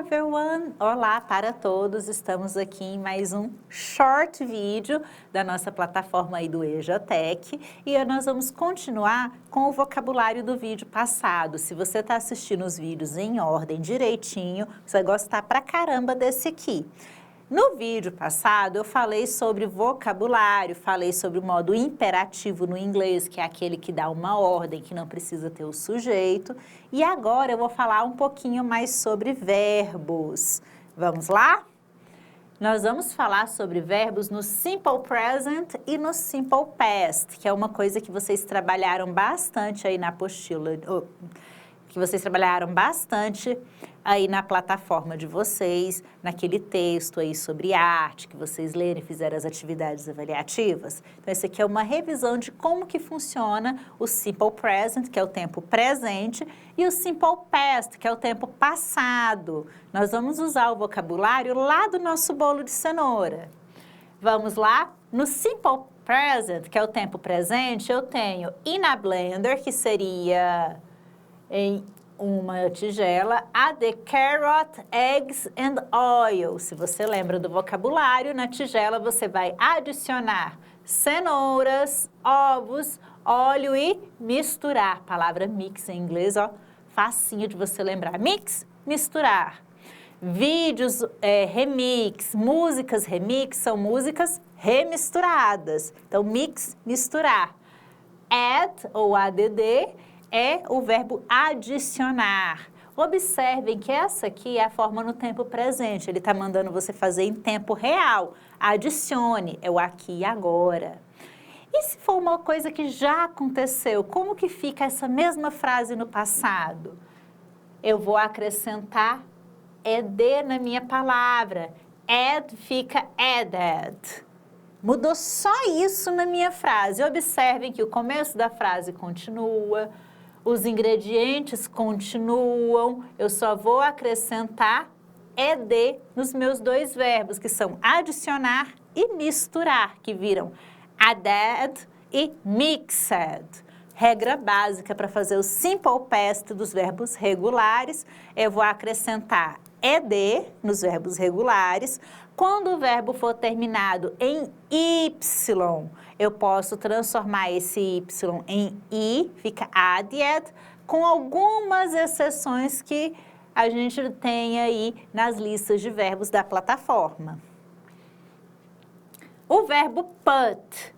everyone! Olá para todos! Estamos aqui em mais um short vídeo da nossa plataforma aí do EJATech e nós vamos continuar com o vocabulário do vídeo passado. Se você está assistindo os vídeos em ordem direitinho, você vai gostar pra caramba desse aqui. No vídeo passado, eu falei sobre vocabulário, falei sobre o modo imperativo no inglês, que é aquele que dá uma ordem, que não precisa ter o sujeito. E agora eu vou falar um pouquinho mais sobre verbos. Vamos lá? Nós vamos falar sobre verbos no Simple Present e no Simple Past, que é uma coisa que vocês trabalharam bastante aí na apostila, que vocês trabalharam bastante aí na plataforma de vocês, naquele texto aí sobre arte, que vocês leram e fizeram as atividades avaliativas. Então, esse aqui é uma revisão de como que funciona o Simple Present, que é o tempo presente, e o Simple Past, que é o tempo passado. Nós vamos usar o vocabulário lá do nosso bolo de cenoura. Vamos lá? No Simple Present, que é o tempo presente, eu tenho in a blender, que seria em uma tigela, the carrot, eggs and oil. Se você lembra do vocabulário, na tigela você vai adicionar cenouras, ovos, óleo e misturar. Palavra mix em inglês, ó, facinho de você lembrar. Mix, misturar. Vídeos remix, músicas remix são músicas remisturadas. Então, mix, misturar. Add ou add é o verbo adicionar. Observem que essa aqui é a forma no tempo presente. Ele está mandando você fazer em tempo real. Adicione, é o aqui e agora. E se for uma coisa que já aconteceu, como que fica essa mesma frase no passado? Eu vou acrescentar ed na minha palavra. Add fica added. Mudou só isso na minha frase. Observem que o começo da frase continua, os ingredientes continuam, eu só vou acrescentar ed nos meus dois verbos, que são adicionar e misturar, que viram added e mixed. Regra básica para fazer o Simple Past dos verbos regulares, eu vou acrescentar ed nos verbos regulares. Quando o verbo for terminado em y, eu posso transformar esse y em i, fica added, com algumas exceções que a gente tem aí nas listas de verbos da plataforma. O verbo put.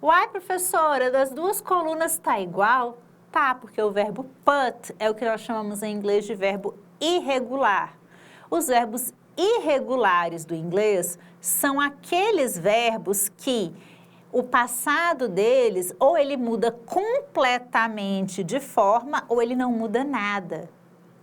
Uai, professora, das duas colunas está igual? Tá, porque o verbo put é o que nós chamamos em inglês de verbo irregular. Os verbos irregulares do inglês são aqueles verbos que o passado deles ou ele muda completamente de forma ou ele não muda nada.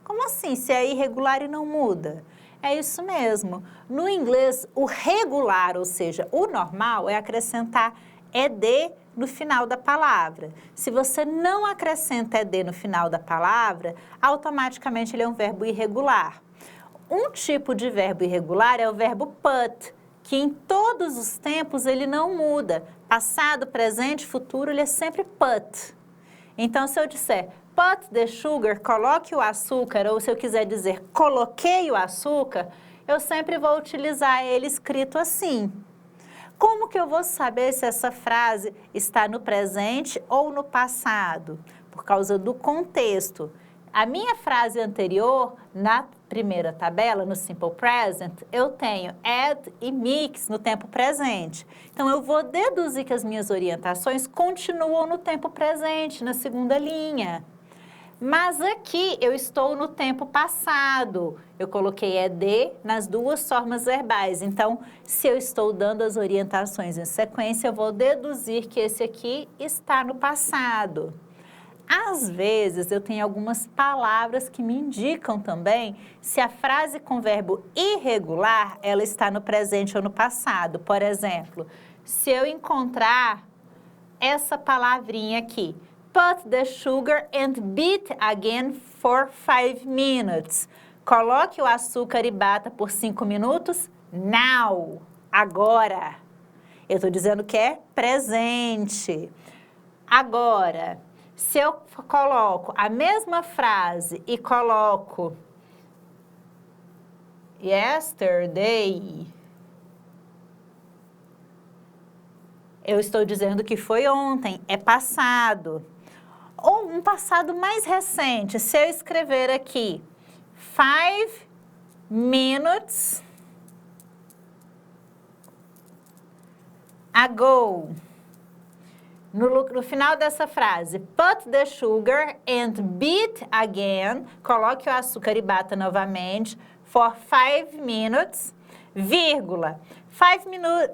Como assim? Se é irregular e não muda? É isso mesmo. No inglês, o regular, ou seja, o normal, é acrescentar ed no final da palavra. Se você não acrescenta ed no final da palavra, automaticamente ele é um verbo irregular. Um tipo de verbo irregular é o verbo put, que em todos os tempos ele não muda. Passado, presente, futuro, ele é sempre put. Então, se eu disser put the sugar, coloque o açúcar, ou se eu quiser dizer coloquei o açúcar, eu sempre vou utilizar ele escrito assim. Como que eu vou saber se essa frase está no presente ou no passado? Por causa do contexto. A minha frase anterior, na primeira tabela, no Simple Present, eu tenho add e mix no tempo presente. Então, eu vou deduzir que as minhas orientações continuam no tempo presente, na segunda linha. Mas aqui eu estou no tempo passado. Eu coloquei ed nas duas formas verbais. Então, se eu estou dando as orientações em sequência, eu vou deduzir que esse aqui está no passado. Às vezes, eu tenho algumas palavras que me indicam também se a frase com verbo irregular, ela está no presente ou no passado. Por exemplo, se eu encontrar essa palavrinha aqui, put the sugar and beat again for 5 minutes. Coloque o açúcar e bata por 5 minutos. Now, agora. Eu estou dizendo que é presente. Agora, se eu coloco a mesma frase e coloco Yesterday. Eu estou dizendo que foi ontem, é passado. Ou um passado mais recente, se eu escrever aqui 5 minutes ago. No final dessa frase, put the sugar and beat again, coloque o açúcar e bata novamente, for 5 minutes, vírgula. 5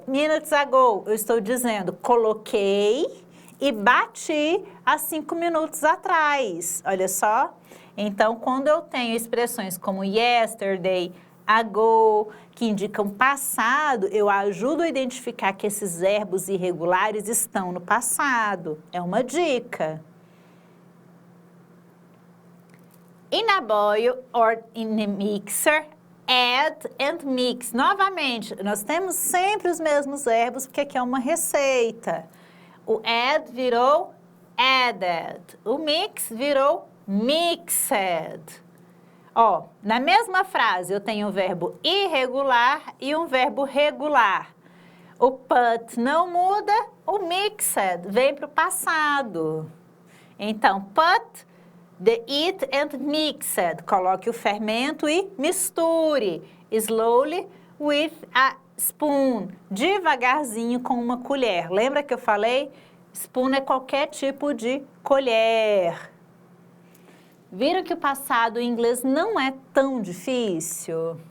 minutes ago, eu estou dizendo, coloquei e bati há 5 minutos atrás. Olha só. Então, quando eu tenho expressões como yesterday, ago, que indicam passado, eu ajudo a identificar que esses verbos irregulares estão no passado. É uma dica. In a boil or in a mixer, add and mix. Novamente, nós temos sempre os mesmos verbos, porque aqui é uma receita. O add virou added. O mix virou mixed. Ó, na mesma frase eu tenho um verbo irregular e um verbo regular. O put não muda, o mixed vem para o passado. Então, put the it and mixed. Coloque o fermento e misture. Slowly with a spoon. Devagarzinho com uma colher. Lembra que eu falei? Spoon é qualquer tipo de colher. Viram que o passado em inglês não é tão difícil?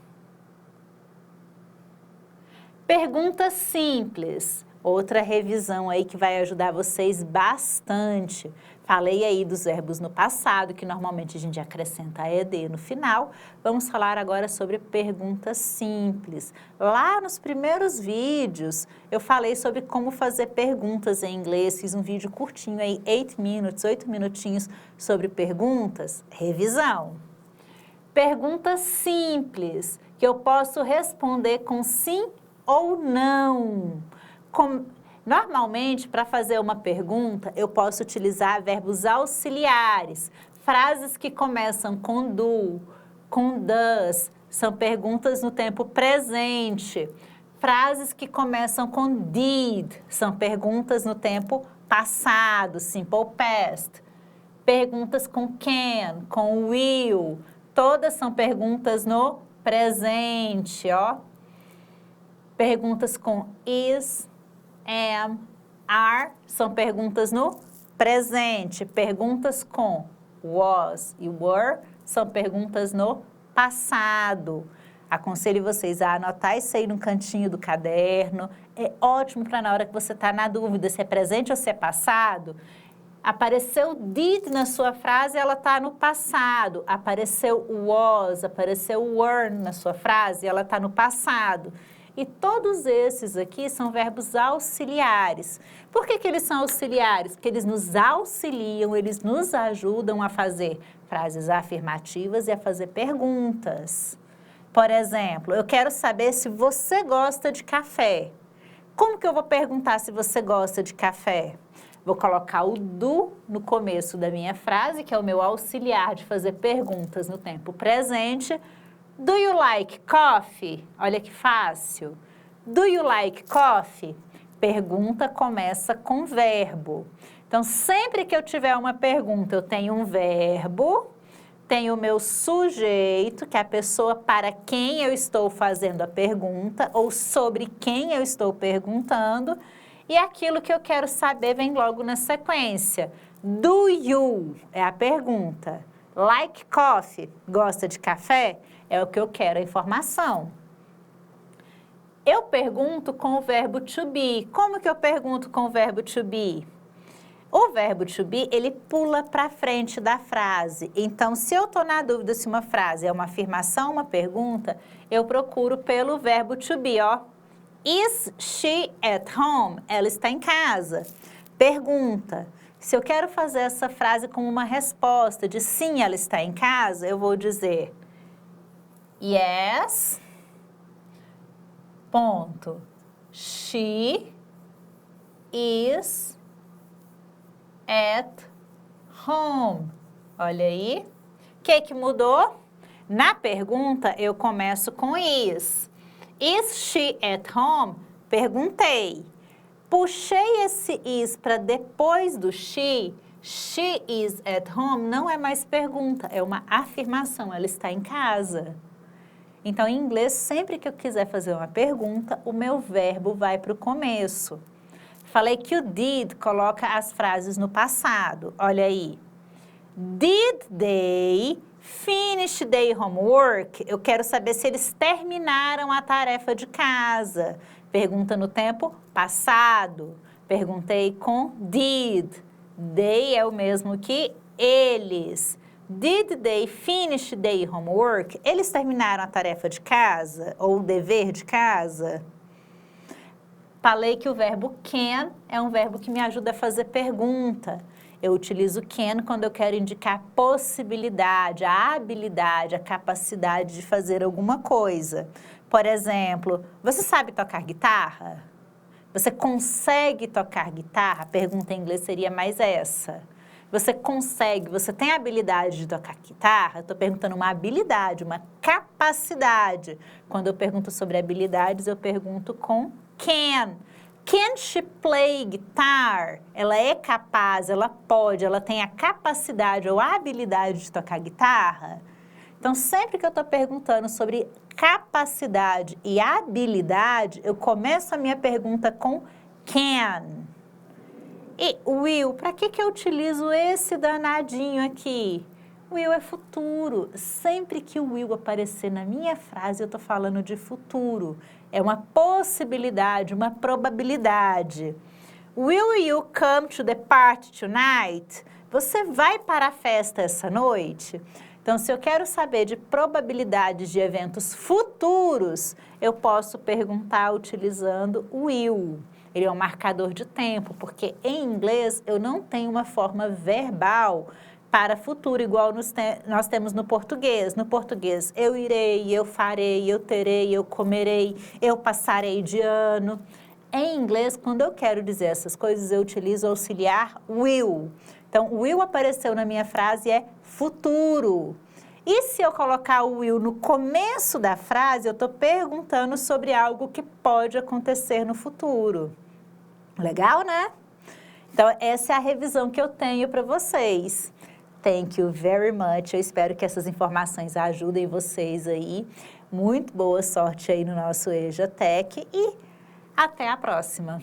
Perguntas simples. Outra revisão aí que vai ajudar vocês bastante. Falei aí dos verbos no passado, que normalmente a gente acrescenta ed no final. Vamos falar agora sobre perguntas simples. Lá nos primeiros vídeos, eu falei sobre como fazer perguntas em inglês. Fiz um vídeo curtinho aí, 8 minutes, 8 minutinhos sobre perguntas. Revisão. Perguntas simples, que eu posso responder com sim ou não. Normalmente, para fazer uma pergunta, eu posso utilizar verbos auxiliares, frases que começam com do, com does, são perguntas no tempo presente. Frases que começam com did, são perguntas no tempo passado, simple past. Perguntas com can, com will, todas são perguntas no presente, ó. Perguntas com is, am, are, são perguntas no presente. Perguntas com was e were são perguntas no passado. Aconselho vocês a anotar isso aí no cantinho do caderno. É ótimo para na hora que você está na dúvida se é presente ou se é passado. Apareceu did na sua frase, ela está no passado. Apareceu was, apareceu were na sua frase, ela está no passado. E todos esses aqui são verbos auxiliares. Por que eles são auxiliares? Porque eles nos auxiliam, eles nos ajudam a fazer frases afirmativas e a fazer perguntas. Por exemplo, eu quero saber se você gosta de café. Como que eu vou perguntar se você gosta de café? Vou colocar o do no começo da minha frase, que é o meu auxiliar de fazer perguntas no tempo presente. Do you like coffee? Olha que fácil. Do you like coffee? Pergunta começa com verbo. Então, sempre que eu tiver uma pergunta, eu tenho um verbo, tenho o meu sujeito, que é a pessoa para quem eu estou fazendo a pergunta, ou sobre quem eu estou perguntando, e aquilo que eu quero saber vem logo na sequência. Do you é a pergunta. Like coffee? Gosta de café? É o que eu quero, a informação. Eu pergunto com o verbo to be. Como que eu pergunto com o verbo to be? O verbo to be, ele pula para frente da frase. Então, se eu estou na dúvida se uma frase é uma afirmação ou uma pergunta, eu procuro pelo verbo to be, ó. Is she at home? Ela está em casa. Pergunta. Se eu quero fazer essa frase com uma resposta de sim, ela está em casa, eu vou dizer yes, ponto. She is at home. Olha aí. O que mudou? Na pergunta, eu começo com is. Is she at home? Perguntei. Puxei esse is para depois do she is at home, não é mais pergunta, é uma afirmação, ela está em casa. Então, em inglês, sempre que eu quiser fazer uma pergunta, o meu verbo vai para o começo. Falei que o did coloca as frases no passado, olha aí. Did they finish their homework? Eu quero saber se eles terminaram a tarefa de casa. Pergunta no tempo passado. Perguntei com did. They é o mesmo que eles. Did they finish their homework? Eles terminaram a tarefa de casa ou o dever de casa? Falei que o verbo can é um verbo que me ajuda a fazer pergunta. Eu utilizo can quando eu quero indicar a possibilidade, a habilidade, a capacidade de fazer alguma coisa. Por exemplo, você sabe tocar guitarra? Você consegue tocar guitarra? A pergunta em inglês seria mais essa. Você consegue, você tem a habilidade de tocar guitarra? Estou perguntando uma habilidade, uma capacidade. Quando eu pergunto sobre habilidades, eu pergunto com can. Can she play guitar? Ela é capaz, ela pode, ela tem a capacidade ou a habilidade de tocar guitarra? Então, sempre que eu estou perguntando sobre capacidade e habilidade, eu começo a minha pergunta com can. E will, para que eu utilizo esse danadinho aqui? Will é futuro. Sempre que o will aparecer na minha frase, eu estou falando de futuro. É uma possibilidade, uma probabilidade. Will you come to the party tonight? Você vai para a festa essa noite? Então, se eu quero saber de probabilidades de eventos futuros, eu posso perguntar utilizando o will. Ele é um marcador de tempo, porque em inglês eu não tenho uma forma verbal para futuro, igual nós temos no português. No português, eu irei, eu farei, eu terei, eu comerei, eu passarei de ano. Em inglês, quando eu quero dizer essas coisas, eu utilizo o auxiliar will. Então, will apareceu na minha frase é futuro. E se eu colocar o will no começo da frase, eu estou perguntando sobre algo que pode acontecer no futuro. Legal, né? Então, essa é a revisão que eu tenho para vocês. Thank you very much. Eu espero que essas informações ajudem vocês aí. Muito boa sorte aí no nosso EJA Tech e até a próxima.